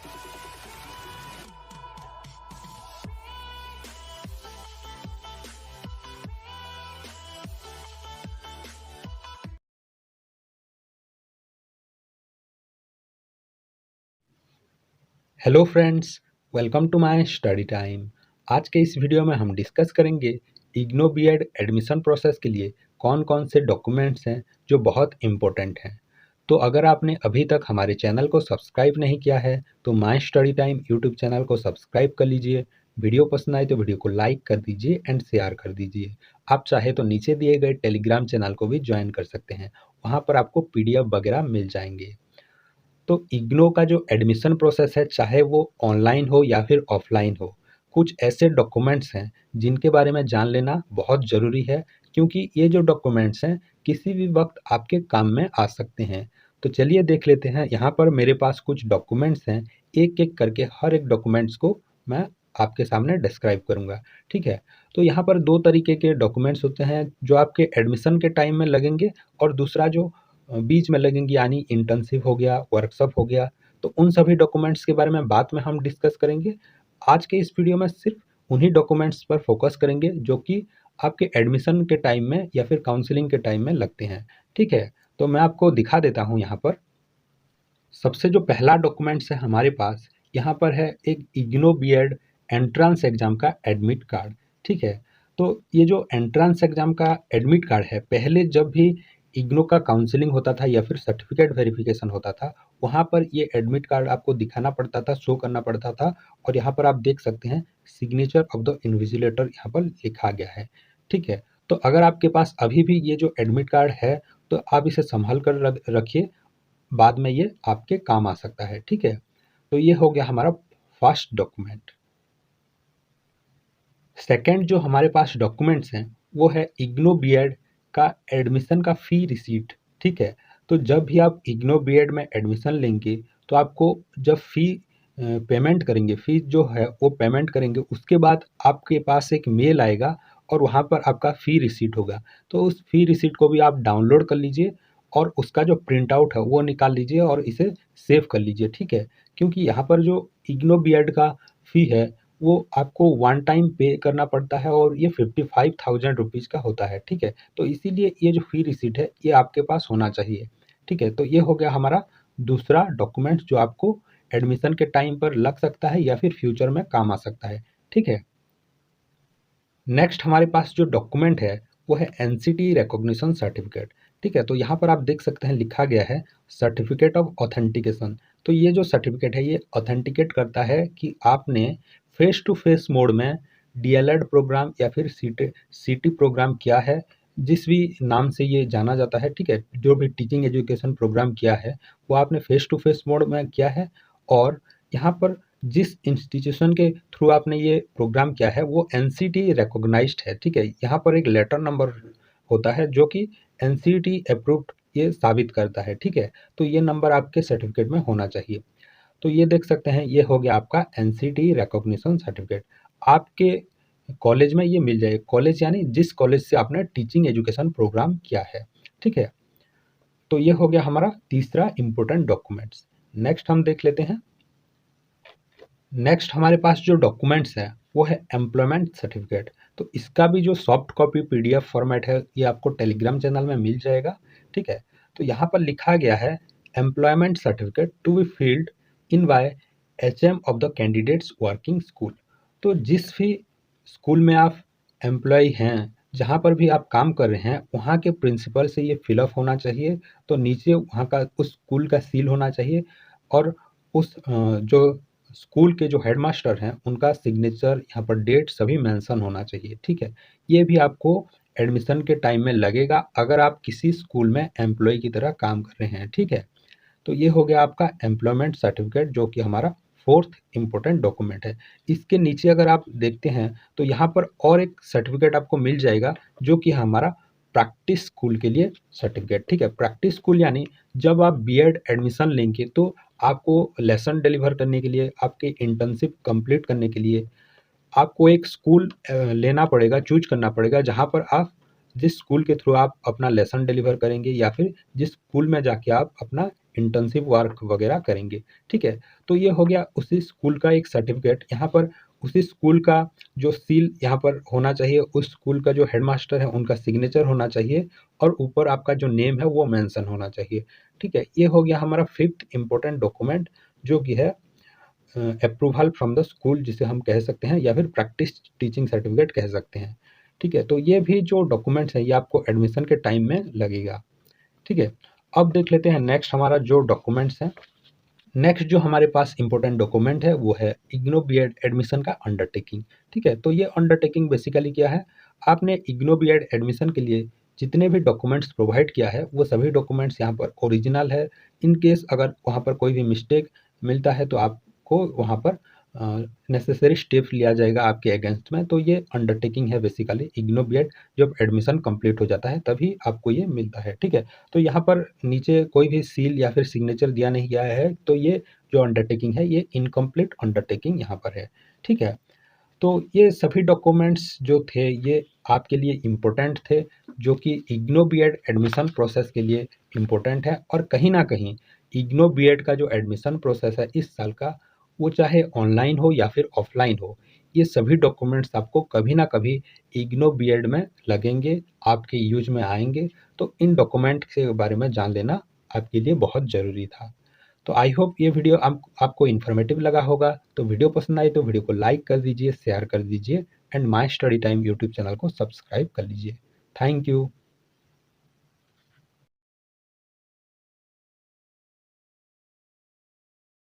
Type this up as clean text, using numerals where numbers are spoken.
Hello friends, welcome to my study time. आज के इस वीडियो में हम डिस्कस करेंगे इग्नो बीएड एडमिशन प्रोसेस के लिए कौन कौन से डॉक्यूमेंट्स हैं जो बहुत इम्पोर्टेंट हैं। तो अगर आपने अभी तक हमारे चैनल को सब्सक्राइब नहीं किया है तो my study time YouTube channel को सब्सक्राइब कर लीजिए। वीडियो पसंद आए तो वीडियो को लाइक कर दीजिए एंड शेयर कर दीजिए। आप चाहे तो नीचे दिए गए टेलीग्राम चैनल को भी ज्वाइन कर सकते हैं, वहाँ पर आपको पीडीएफ वगैरह मिल जाएंगे। तो इग्नो का जो एडमिशन प्रोसेस है, चाहे वो ऑनलाइन हो या फिर ऑफलाइन हो, कुछ ऐसे डॉक्यूमेंट्स हैं जिनके बारे में जान लेना बहुत ज़रूरी है, क्योंकि ये जो डॉक्यूमेंट्स हैं किसी भी वक्त आपके काम में आ सकते हैं। तो चलिए देख लेते हैं। यहाँ पर मेरे पास कुछ डॉक्यूमेंट्स हैं, एक एक करके हर एक डॉक्यूमेंट्स को मैं आपके सामने डिस्क्राइब करूँगा। ठीक है। तो यहाँ पर दो तरीके के डॉक्यूमेंट्स होते हैं जो आपके एडमिशन के टाइम में लगेंगे, और दूसरा जो बीच में लगेंगी, यानी इंटर्नशिप हो गया, वर्कशॉप हो गया। तो उन सभी डॉक्यूमेंट्स के बारे में बाद में हम डिस्कस करेंगे। आज के इस वीडियो में सिर्फ उन्हीं डॉक्यूमेंट्स पर फोकस करेंगे जो कि आपके एडमिशन के टाइम में या फिर काउंसलिंग के टाइम में लगते हैं। ठीक है। तो मैं आपको दिखा देता हूँ। यहाँ पर सबसे जो पहला डॉक्यूमेंट्स है हमारे पास, यहाँ पर है एक इग्नो बीएड एंट्रेंस एग्जाम का एडमिट कार्ड। ठीक है। तो ये जो एंट्रेंस एग्जाम का एडमिट कार्ड है, पहले जब भी इग्नो का काउंसलिंग होता था या फिर सर्टिफिकेट वेरिफिकेशन होता था, वहाँ पर ये एडमिट कार्ड आपको दिखाना पड़ता था, शो करना पड़ता था। और यहाँ पर आप देख सकते हैं सिग्नेचर ऑफ द इन्विजिलेटर यहाँ पर लिखा गया है। ठीक है। तो अगर आपके पास अभी भी ये जो एडमिट कार्ड है, तो आप इसे संभाल कर रखिए, बाद में ये आपके काम आ सकता है। ठीक है। तो ये हो गया हमारा फर्स्ट डॉक्यूमेंट। सेकंड जो हमारे पास डॉक्यूमेंट्स हैं वो है इग्नो बीएड का एडमिशन का फ़ी रिसीट। ठीक है। तो जब भी आप इग्नो बीएड में एडमिशन लेंगे, तो आपको जब फ़ी पेमेंट करेंगे, फ़ीस जो है वो पेमेंट करेंगे, उसके बाद आपके पास एक मेल आएगा और वहाँ पर आपका फ़ी रिसीट होगा। तो उस फ़ी रिसीट को भी आप डाउनलोड कर लीजिए और उसका जो प्रिंट आउट है वो निकाल लीजिए और इसे सेव कर लीजिए। ठीक है। क्योंकि यहाँ पर जो इग्नो बीएड का फ़ी है वो आपको वन टाइम पे करना पड़ता है और ये 55,000 रुपीज़ का होता है। ठीक है। तो इसीलिए ये जो फ़ी रिसीट है ये आपके पास होना चाहिए। ठीक है। तो ये हो गया हमारा दूसरा डॉक्यूमेंट जो आपको एडमिशन के टाइम पर लग सकता है या फिर फ्यूचर में काम आ सकता है। ठीक है। नेक्स्ट हमारे पास जो डॉक्यूमेंट है वो है एनसीटी रिकॉग्निशन सर्टिफिकेट। ठीक है। तो यहाँ पर आप देख सकते हैं लिखा गया है सर्टिफिकेट ऑफ ऑथेंटिकेशन। तो ये जो सर्टिफिकेट है ये ऑथेंटिकेट करता है कि आपने फेस टू फेस मोड में डीएलएड प्रोग्राम या फिर सीटी प्रोग्राम किया है, जिस भी नाम से ये जाना जाता है। ठीक है। जो भी टीचिंग एजुकेशन प्रोग्राम किया है वो आपने फेस टू फेस मोड में किया है, और यहाँ पर जिस इंस्टीट्यूशन के थ्रू आपने ये प्रोग्राम किया है वो एनसीटी रिकॉग्नाइज्ड है। ठीक है। यहाँ पर एक लेटर नंबर होता है जो कि एनसीटी अप्रूव्ड ये साबित करता है। ठीक है। तो ये नंबर आपके सर्टिफिकेट में होना चाहिए। तो ये देख सकते हैं ये हो गया आपका एनसीटी रिकॉग्निशन सर्टिफिकेट। आपके कॉलेज में ये मिल जाएगा, कॉलेज यानी जिस कॉलेज से आपने टीचिंग एजुकेशन प्रोग्राम किया है। ठीक है। तो ये हो गया हमारा तीसरा इंपॉर्टेंट डॉक्यूमेंट्स। नेक्स्ट हम देख लेते हैं। नेक्स्ट हमारे पास जो डॉक्यूमेंट्स है वो है एम्प्लॉयमेंट सर्टिफिकेट। तो इसका भी जो सॉफ्ट कॉपी पीडीएफ फॉर्मेट है ये आपको टेलीग्राम चैनल में मिल जाएगा। ठीक है। तो यहाँ पर लिखा गया है employment certificate to be filled in by HM of the candidates working school. तो जिस भी स्कूल में आप एम्प्लॉय हैं, जहाँ पर भी आप काम कर रहे हैं, वहाँ के प्रिंसिपल से ये फिलअप होना चाहिए। तो नीचे वहाँ का उस स्कूल का सील होना चाहिए, और उस जो स्कूल के जो हेडमास्टर हैं उनका सिग्नेचर, यहाँ पर डेट सभी मेंशन होना चाहिए। ठीक है। ये भी आपको एडमिशन के टाइम में लगेगा अगर आप किसी स्कूल में एम्प्लॉय की तरह काम कर रहे हैं। ठीक है। तो ये हो गया आपका एम्प्लॉयमेंट सर्टिफिकेट जो कि हमारा फोर्थ इंपॉर्टेंट डॉक्यूमेंट है। इसके नीचे अगर आप देखते हैं तो यहाँ पर और एक सर्टिफिकेट आपको मिल जाएगा जो कि हमारा प्रैक्टिस स्कूल के लिए सर्टिफिकेट। ठीक है। प्रैक्टिस स्कूल यानी जब आप बीएड एडमिशन लेंगे तो आपको लेसन डिलीवर करने के लिए, आपके इंटर्नशिप कंप्लीट करने के लिए आपको एक स्कूल लेना पड़ेगा, चूज करना पड़ेगा, जहाँ पर आप जिस स्कूल के थ्रू आप अपना लेसन डिलीवर करेंगे या फिर जिस स्कूल में जाके आप अपना इंटर्नशिप वर्क वगैरह करेंगे। ठीक है, तो ये हो गया उसी स्कूल का एक सर्टिफिकेट। यहाँ पर उसी स्कूल का जो सील यहाँ पर होना चाहिए, उस स्कूल का जो हेडमास्टर है उनका सिग्नेचर होना चाहिए और ऊपर आपका जो नेम है वो मेंशन होना चाहिए। ठीक है, ये हो गया हमारा फिफ्थ इम्पोर्टेंट डॉक्यूमेंट, जो कि है अप्रूवल फ्रॉम द स्कूल, जिसे हम कह सकते हैं, या फिर प्रैक्टिस टीचिंग सर्टिफिकेट कह सकते हैं। ठीक है, तो ये भी जो डॉक्यूमेंट्स हैं ये आपको एडमिशन के टाइम में लगेगा। ठीक है, अब देख लेते हैं नेक्स्ट हमारा जो डॉक्यूमेंट्स हैं। नेक्स्ट जो हमारे पास इंपॉर्टेंट डॉक्यूमेंट है वो है इग्नो बीएड एडमिशन का अंडरटेकिंग। ठीक है, तो ये अंडरटेकिंग बेसिकली क्या है, आपने इग्नो बीएड एडमिशन के लिए जितने भी डॉक्यूमेंट्स प्रोवाइड किया है वो सभी डॉक्यूमेंट्स यहाँ पर ओरिजिनल है। इन केस अगर वहाँ पर कोई भी मिस्टेक मिलता है तो आपको वहाँ पर नेसेसरी स्टेप लिया जाएगा आपके अगेंस्ट में। तो ये अंडरटेकिंग है बेसिकली इग्नो बीएड, जब एडमिशन कंप्लीट हो जाता है तभी आपको ये मिलता है। ठीक है, तो यहाँ पर नीचे कोई भी सील या फिर सिग्नेचर दिया नहीं गया है, तो ये जो अंडरटेकिंग है ये इनकम्प्लीट अंडरटेकिंग यहाँ पर है। ठीक है, तो ये सभी डॉक्यूमेंट्स जो थे ये आपके लिए इम्पोर्टेंट थे, जो कि इग्नो बीएड एडमिशन प्रोसेस के लिए इम्पोर्टेंट है। और कहीं ना कहीं इग्नो बीएड का जो एडमिशन प्रोसेस है इस साल का, वो चाहे ऑनलाइन हो या फिर ऑफलाइन हो, ये सभी डॉक्यूमेंट्स आपको कभी ना कभी इग्नो बीएड में लगेंगे, आपके यूज में आएंगे। तो इन डॉक्यूमेंट के बारे में जान लेना आपके लिए बहुत ज़रूरी था। तो आई होप ये वीडियो आपको इन्फॉर्मेटिव लगा होगा। तो वीडियो पसंद आई तो वीडियो को लाइक कर दीजिए, शेयर कर दीजिए and my study time YouTube channel को सब्सक्राइब कर लीजिए। Thank you.